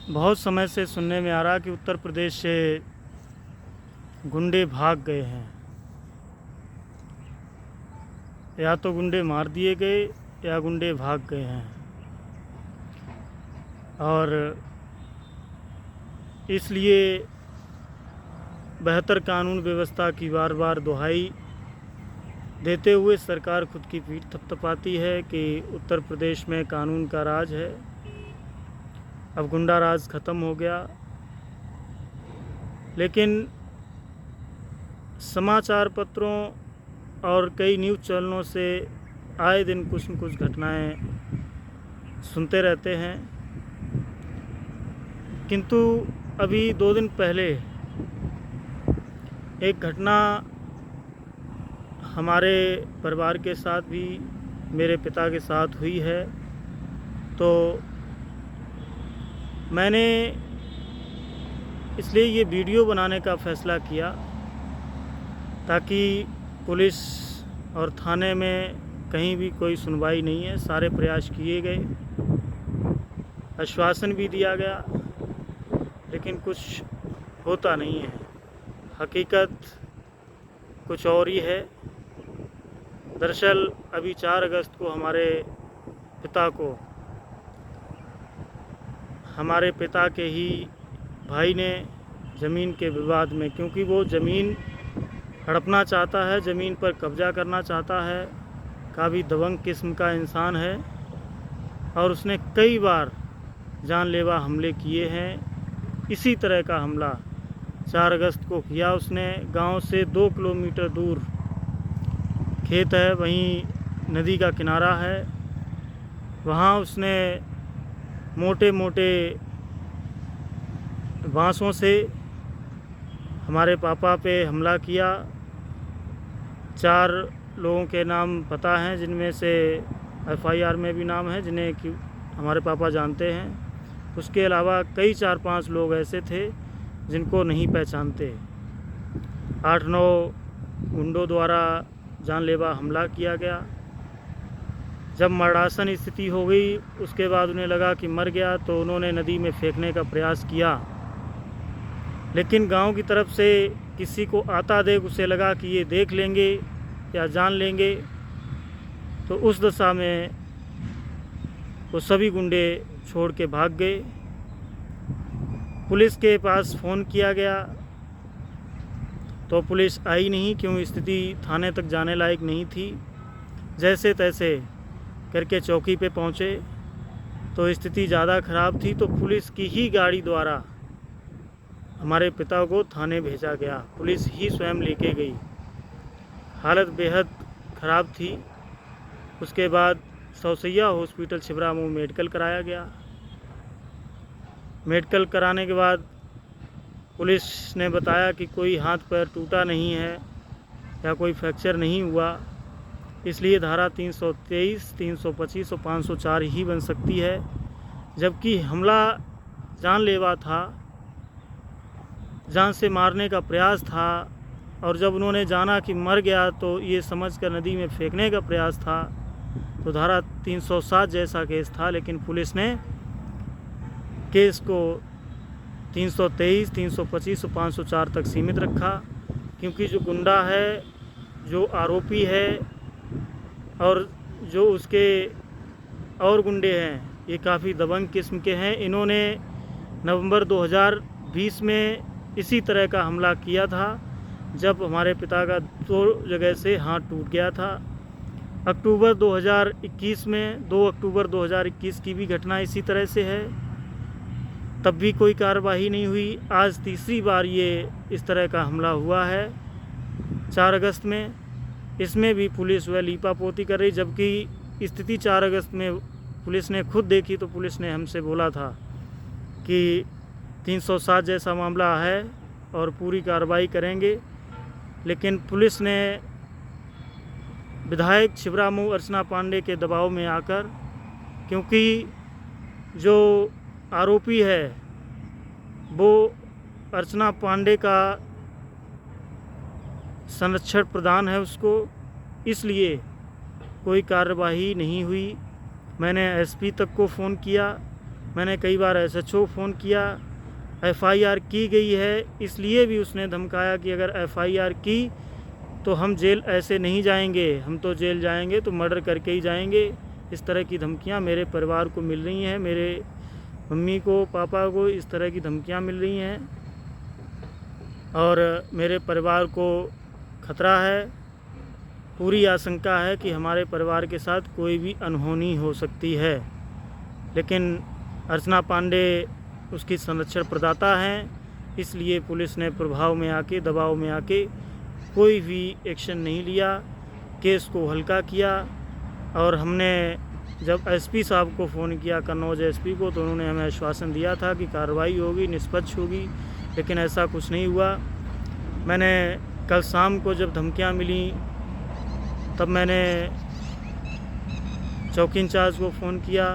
बहुत समय से सुनने में आ रहा कि उत्तर प्रदेश से गुंडे भाग गए हैं। या तो गुंडे मार दिए गए या गुंडे भाग गए हैं, और इसलिए बेहतर कानून व्यवस्था की बार बार दुहाई देते हुए सरकार खुद की पीठ थपथपाती है कि उत्तर प्रदेश में कानून का राज है, अब गुंडा राज ख़त्म हो गया। लेकिन समाचार पत्रों और कई न्यूज़ चैनलों से आए दिन कुछ न कुछ घटनाएं सुनते रहते हैं, किंतु अभी 2 दिन पहले एक घटना हमारे परिवार के साथ भी, मेरे पिता के साथ हुई है। तो मैंने इसलिए ये वीडियो बनाने का फ़ैसला किया ताकि पुलिस और थाने में कहीं भी कोई सुनवाई नहीं है। सारे प्रयास किए गए, आश्वासन भी दिया गया, लेकिन कुछ होता नहीं है। हकीकत कुछ और ही है। दरअसल अभी 4 अगस्त को हमारे पिता के ही भाई ने ज़मीन के विवाद में, क्योंकि वो ज़मीन हड़पना चाहता है, ज़मीन पर कब्ज़ा करना चाहता है, काफ़ी दबंग किस्म का इंसान है और उसने कई बार जानलेवा हमले किए हैं। इसी तरह का हमला 4 अगस्त को किया उसने। गांव से 2 किलोमीटर दूर खेत है, वहीं नदी का किनारा है, वहाँ उसने मोटे मोटे बांसों से हमारे पापा पे हमला किया। 4 लोगों के नाम पता हैं, जिनमें से FIR में भी नाम है, जिन्हें कि हमारे पापा जानते हैं। उसके अलावा कई 4-5 लोग ऐसे थे जिनको नहीं पहचानते। 8-9 गुंडों द्वारा जानलेवा हमला किया गया। जब मरणासन स्थिति हो गई, उसके बाद उन्हें लगा कि मर गया, तो उन्होंने नदी में फेंकने का प्रयास किया। लेकिन गांव की तरफ से किसी को आता देख उसे लगा कि ये देख लेंगे या जान लेंगे, तो उस दशा में वो सभी गुंडे छोड़ के भाग गए। पुलिस के पास फ़ोन किया गया तो पुलिस आई नहीं, क्यों स्थिति थाने तक जाने लायक नहीं थी। जैसे तैसे करके चौकी पे पहुँचे तो स्थिति ज़्यादा ख़राब थी, तो पुलिस की ही गाड़ी द्वारा हमारे पिता को थाने भेजा गया। पुलिस ही स्वयं लेके गई। हालत बेहद ख़राब थी। उसके बाद सौसैया हॉस्पिटल छिबरामऊ मेडिकल कराया गया। मेडिकल कराने के बाद पुलिस ने बताया कि कोई हाथ पैर टूटा नहीं है या कोई फ्रैक्चर नहीं हुआ, इसलिए धारा 323, 325 और 504 ही बन सकती है। जबकि हमला जानलेवा था, जान से मारने का प्रयास था, और जब उन्होंने जाना कि मर गया तो ये समझकर नदी में फेंकने का प्रयास था, तो धारा 307 जैसा केस था। लेकिन पुलिस ने केस को 323, 325 और 504 तक सीमित रखा, क्योंकि जो गुंडा है, जो आरोपी है और जो उसके और गुंडे हैं, ये काफ़ी दबंग किस्म के हैं। इन्होंने नवंबर 2020 में इसी तरह का हमला किया था, जब हमारे पिता का 2 जगह से हाथ टूट गया था। अक्टूबर 2021 में 2 अक्टूबर 2021 की भी घटना इसी तरह से है, तब भी कोई कार्रवाई नहीं हुई। आज तीसरी बार ये इस तरह का हमला हुआ है 4 अगस्त में। इसमें भी पुलिस वह लीपापोती कर रही, जबकि स्थिति 4 अगस्त में पुलिस ने खुद देखी तो पुलिस ने हमसे बोला था कि 307 जैसा मामला है और पूरी कार्रवाई करेंगे। लेकिन पुलिस ने विधायक छिबरामऊ अर्चना पांडे के दबाव में आकर, क्योंकि जो आरोपी है वो अर्चना पांडे का संरक्षण प्रदान है उसको, इसलिए कोई कार्रवाई नहीं हुई। मैंने SP तक को फ़ोन किया, मैंने कई बार SHO फ़ोन किया, FIR की गई है, इसलिए भी उसने धमकाया कि अगर FIR की तो हम जेल ऐसे नहीं जाएंगे, हम तो जेल जाएंगे तो मर्डर करके ही जाएंगे। इस तरह की धमकियां मेरे परिवार को मिल रही हैं, मेरे मम्मी को, पापा को इस तरह की धमकियां मिल रही हैं और मेरे परिवार को खतरा है। पूरी आशंका है कि हमारे परिवार के साथ कोई भी अनहोनी हो सकती है। लेकिन अर्चना पांडे उसकी संरक्षण प्रदाता हैं, इसलिए पुलिस ने प्रभाव में आके, दबाव में आके कोई भी एक्शन नहीं लिया, केस को हल्का किया। और हमने जब SP साहब को फ़ोन किया, कन्नौज SP को, तो उन्होंने हमें आश्वासन दिया था कि कार्रवाई होगी, निष्पक्ष होगी, लेकिन ऐसा कुछ नहीं हुआ। मैंने कल शाम को जब धमकियां मिली तब मैंने चौकी इंचार्ज को फ़ोन किया,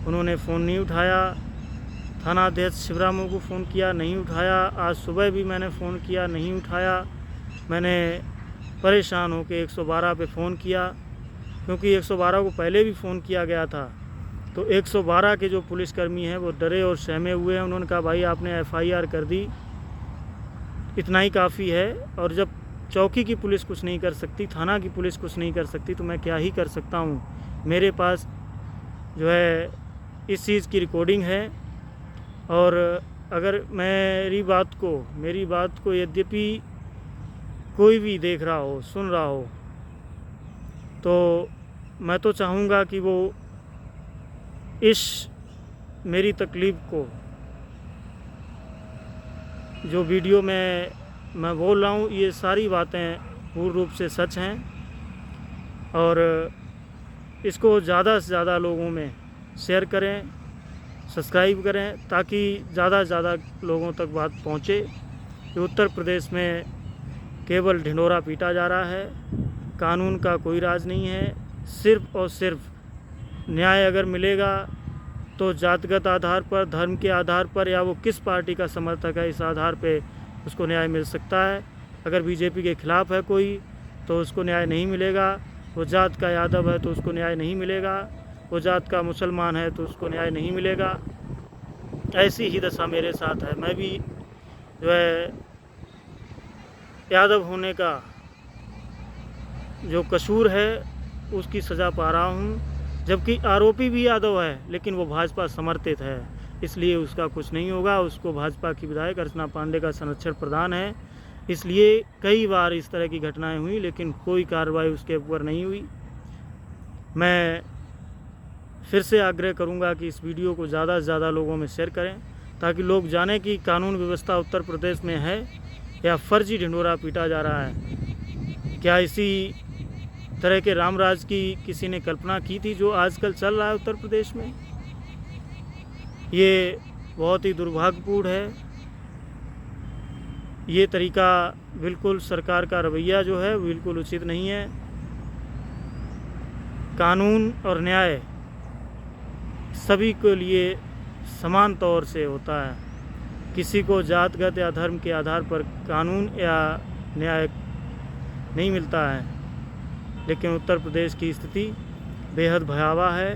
उन्होंने फ़ोन नहीं उठाया। थाना अध्यक्ष शिवरामू को फ़ोन किया, नहीं उठाया। आज सुबह भी मैंने फ़ोन किया, नहीं उठाया। मैंने परेशान होकर 112 पे फ़ोन किया, क्योंकि 112 को पहले भी फ़ोन किया गया था। तो 112 के जो पुलिसकर्मी हैं वो डरे और सहमे हुए हैं। उन्होंने कहा भाई आपने FIR कर दी, इतना ही काफ़ी है। और जब चौकी की पुलिस कुछ नहीं कर सकती, थाना की पुलिस कुछ नहीं कर सकती, तो मैं क्या ही कर सकता हूँ। मेरे पास जो है इस चीज़ की रिकॉर्डिंग है। और अगर मेरी बात को यद्यपि कोई भी देख रहा हो, सुन रहा हो, तो मैं तो चाहूँगा कि वो इस मेरी तकलीफ़ को, जो वीडियो में मैं बोल रहा हूँ, ये सारी बातें पूर्ण रूप से सच हैं और इसको ज़्यादा से ज़्यादा लोगों में शेयर करें, सब्सक्राइब करें, ताकि ज़्यादा से ज़्यादा लोगों तक बात पहुँचे कि उत्तर प्रदेश में केवल ढिंढोरा पीटा जा रहा है, कानून का कोई राज नहीं है। सिर्फ़ और सिर्फ न्याय अगर मिलेगा तो जातिगत आधार पर, धर्म के आधार पर, या वो किस पार्टी का समर्थक है, इस आधार पे उसको न्याय मिल सकता है। अगर BJP के ख़िलाफ़ है कोई तो उसको न्याय नहीं मिलेगा। वो जात का यादव है तो उसको न्याय नहीं मिलेगा, वो जात का मुसलमान है तो उसको न्याय नहीं मिलेगा। ऐसी ही दशा मेरे साथ है। मैं भी जो है यादव होने का जो कसूर है उसकी सज़ा पा रहा हूँ, जबकि आरोपी भी यादव है लेकिन वो भाजपा समर्थित है, इसलिए उसका कुछ नहीं होगा। उसको भाजपा की विधायक अर्चना पांडे का संरक्षण प्रदान है, इसलिए कई बार इस तरह की घटनाएं हुई लेकिन कोई कार्रवाई उसके ऊपर नहीं हुई। मैं फिर से आग्रह करूंगा कि इस वीडियो को ज़्यादा से ज़्यादा लोगों में शेयर करें, ताकि लोग जानें कि कानून व्यवस्था उत्तर प्रदेश में है या फर्जी ढिंढोरा पीटा जा रहा है। क्या इसी तरह के रामराज की किसी ने कल्पना की थी जो आजकल चल रहा है उत्तर प्रदेश में? ये बहुत ही दुर्भाग्यपूर्ण है। ये तरीका बिल्कुल, सरकार का रवैया जो है बिल्कुल उचित नहीं है। कानून और न्याय सभी के लिए समान तौर से होता है। किसी को जातगत या धर्म के आधार पर कानून या न्याय नहीं मिलता है। लेकिन उत्तर प्रदेश की स्थिति बेहद भयावह है।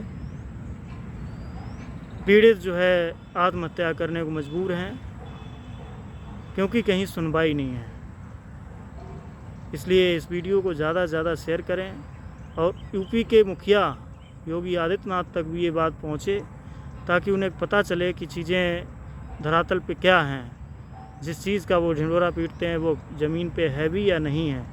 पीड़ित जो है आत्महत्या करने को मजबूर हैं, क्योंकि कहीं सुनवाई नहीं है। इसलिए इस वीडियो को ज़्यादा से ज़्यादा शेयर करें और यूपी के मुखिया योगी आदित्यनाथ तक भी ये बात पहुँचे, ताकि उन्हें पता चले कि चीज़ें धरातल पे क्या हैं। जिस चीज़ का वो ढिंढोरा पीटते हैं वो ज़मीन पे है भी या नहीं है।